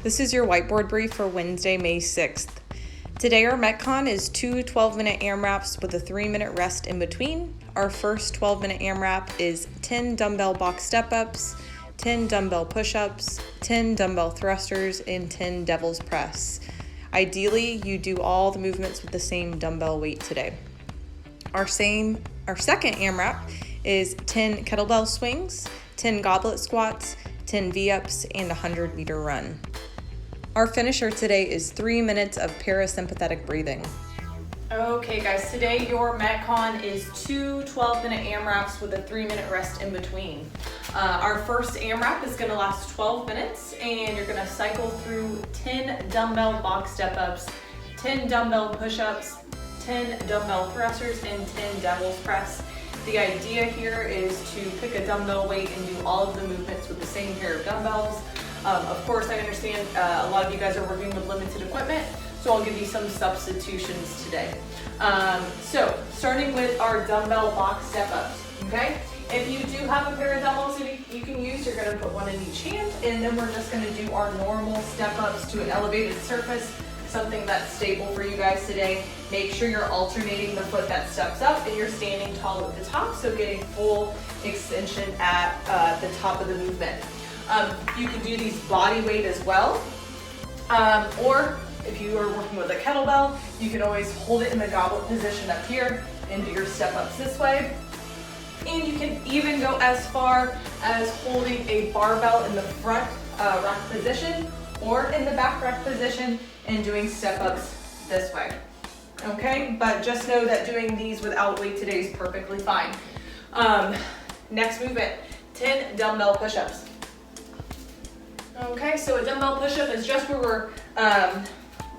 This is your whiteboard brief for Wednesday, May 6th. Today our Metcon is 2 12-minute AMRAPs with a 3-minute rest in between. Our first 12-minute AMRAP is 10 dumbbell box step-ups, 10 dumbbell push-ups, 10 dumbbell thrusters, and 10 devil's press. Ideally, you do all the movements with the same dumbbell weight today. Our second AMRAP is 10 kettlebell swings, 10 goblet squats, 10 V-ups, and a 100-meter run. Our finisher today is 3 minutes of parasympathetic breathing. Okay guys, today your Metcon is 2 12-minute AMRAPs with a 3-minute rest in between. Our first AMRAP is going to last 12 minutes and you're going to cycle through 10 dumbbell box step-ups, 10 dumbbell push-ups, 10 dumbbell thrusters, and 10 devil's press. The idea here is to pick a dumbbell weight and do all of the movements with the same pair of dumbbells. Of course, I understand a lot of you guys are working with limited equipment, so I'll give you some substitutions today. So, starting with our dumbbell box step-ups, okay? If you do have a pair of dumbbells that you can use, you're gonna put one in each hand, and then we're just gonna do our normal step-ups to an elevated surface, something that's stable for you guys today. Make sure you're alternating the foot that steps up and you're standing tall at the top, so getting full extension at the top of the movement. You can do these body weight as well, or if you are working with a kettlebell, you can always hold it in the goblet position up here and do your step-ups this way. And you can even go as far as holding a barbell in the front rack position or in the back rack position and doing step-ups this way. Okay, but just know that doing these without weight today is perfectly fine. Next movement, 10 dumbbell push-ups. Okay, so a dumbbell push-up is just where we're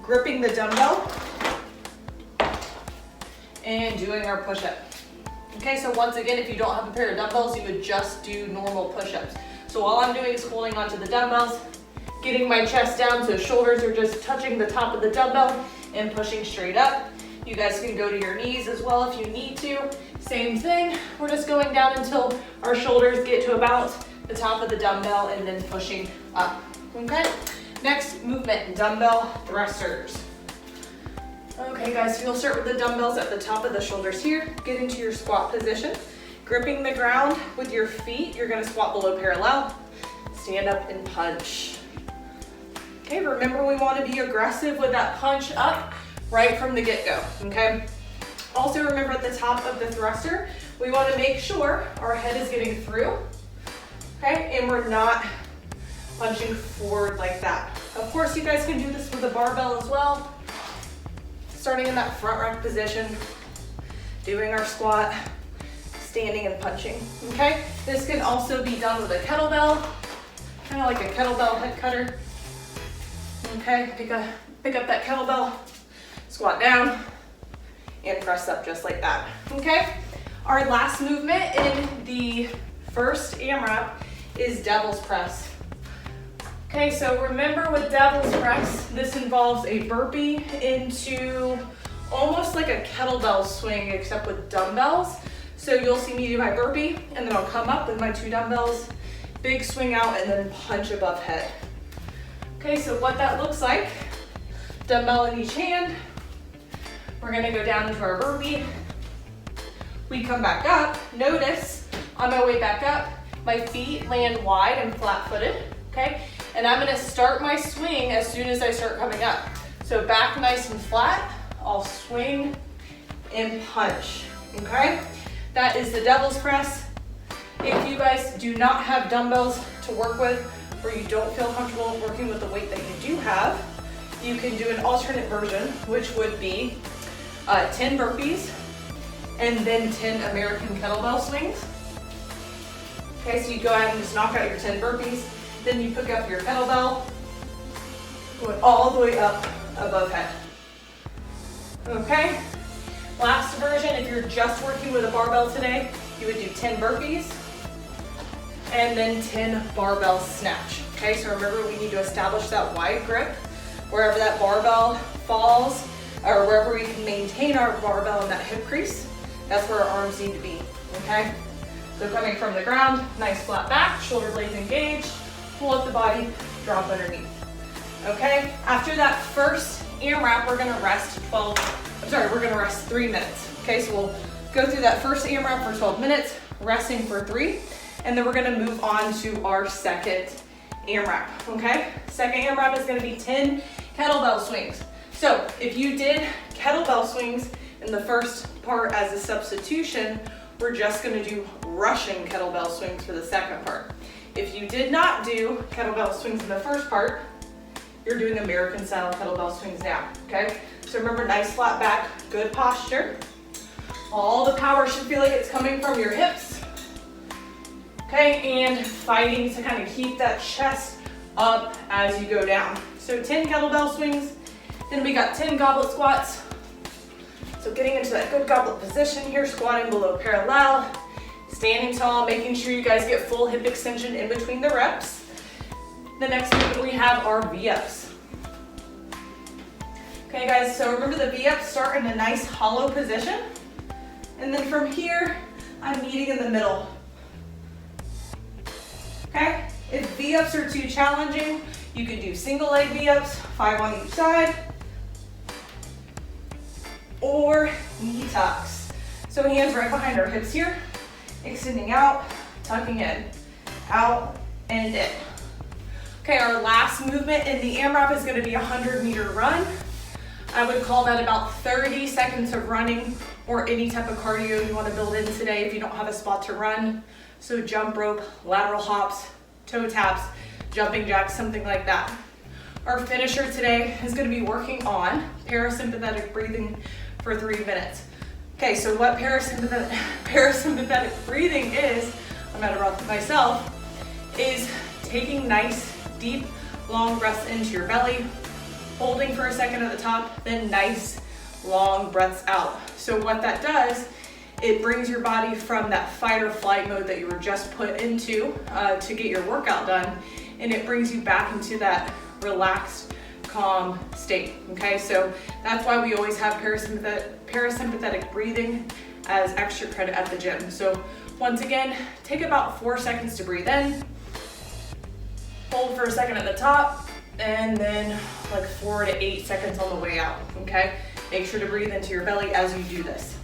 gripping the dumbbell and doing our push-up. Okay, so once again, if you don't have a pair of dumbbells, you would just do normal push-ups. So all I'm doing is holding onto the dumbbells, getting my chest down so shoulders are just touching the top of the dumbbell and pushing straight up. You guys can go to your knees as well if you need to. Same thing, we're just going down until our shoulders get to about the top of the dumbbell and then pushing up, okay? Next movement, dumbbell thrusters. Okay guys, you'll start with the dumbbells at the top of the shoulders here. Get into your squat position. Gripping the ground with your feet, you're gonna squat below parallel. Stand up and punch. Okay, remember we wanna be aggressive with that punch up right from the get-go, okay? Also remember at the top of the thruster, we wanna make sure our head is getting through, okay? And we're not punching forward like that. Of course, you guys can do this with a barbell as well. Starting in that front rack position, doing our squat, standing and punching, okay? This can also be done with a kettlebell, kind of like a kettlebell head cutter. Okay, pick up that kettlebell, squat down, and press up just like that, okay? Our last movement in the first AMRAP is devil's press. Okay, so remember with devil's press, this involves a burpee into almost like a kettlebell swing except with dumbbells. So you'll see me do my burpee and then I'll come up with my 2 dumbbells, big swing out and then punch above head. Okay, so what that looks like, dumbbell in each hand, we're gonna go down into our burpee. We come back up, notice on my way back up, my feet land wide and flat-footed, okay? And I'm gonna start my swing as soon as I start coming up. So back nice and flat, I'll swing and punch, okay? That is the devil's press. If you guys do not have dumbbells to work with, or you don't feel comfortable working with the weight that you do have, you can do an alternate version, which would be 10 burpees and then 10 American kettlebell swings. Okay, so you go ahead and just knock out your 10 burpees, then you pick up your kettlebell, going all the way up above head. Okay, last version, if you're just working with a barbell today, you would do 10 burpees and then 10 barbell snatch. Okay, so remember we need to establish that wide grip. Wherever that barbell falls, or wherever we can maintain our barbell in that hip crease, that's where our arms need to be, okay? So coming from the ground, nice flat back, shoulder blades engaged, pull up the body, drop underneath. Okay, after that first AMRAP, we're gonna rest 3 minutes. Okay, so we'll go through that first AMRAP for 12 minutes, resting for 3, and then we're gonna move on to our second AMRAP, okay? Second AMRAP is gonna be 10 kettlebell swings. So if you did kettlebell swings in the first part as a substitution, we're just gonna do Russian kettlebell swings for the second part. If you did not do kettlebell swings in the first part, you're doing American style kettlebell swings now, okay? So remember, nice flat back, good posture. All the power should feel like it's coming from your hips. Okay, and fighting to kind of keep that chest up as you go down. So 10 kettlebell swings, then we got 10 goblet squats. So getting into that good goblet position here, squatting below parallel, standing tall, making sure you guys get full hip extension in between the reps. The next movement we have are V-ups. Okay guys, so remember the V-ups start in a nice hollow position. And then from here, I'm meeting in the middle. Okay, if V-ups are too challenging, you could do single leg V-ups, 5 on each side, or knee tucks. So hands right behind our hips here, extending out, tucking in, out and in. Okay, our last movement in the AMRAP is gonna be a 100-meter run. I would call that about 30 seconds of running or any type of cardio you wanna build in today if you don't have a spot to run. So jump rope, lateral hops, toe taps, jumping jacks, something like that. Our finisher today is gonna be working on parasympathetic breathing for 3 minutes. Okay, so what parasympathetic breathing is, I'm out of breath myself, is taking nice, deep, long breaths into your belly, holding for a second at the top, then nice, long breaths out. So what that does, it brings your body from that fight or flight mode that you were just put into to get your workout done, and it brings you back into that relaxed, calm state, okay? So that's why we always have parasympathetic breathing as extra credit at the gym. So once again, take about 4 seconds to breathe in, hold for a second at the top, and then like 4 to 8 seconds on the way out, okay? Make sure to breathe into your belly as you do this.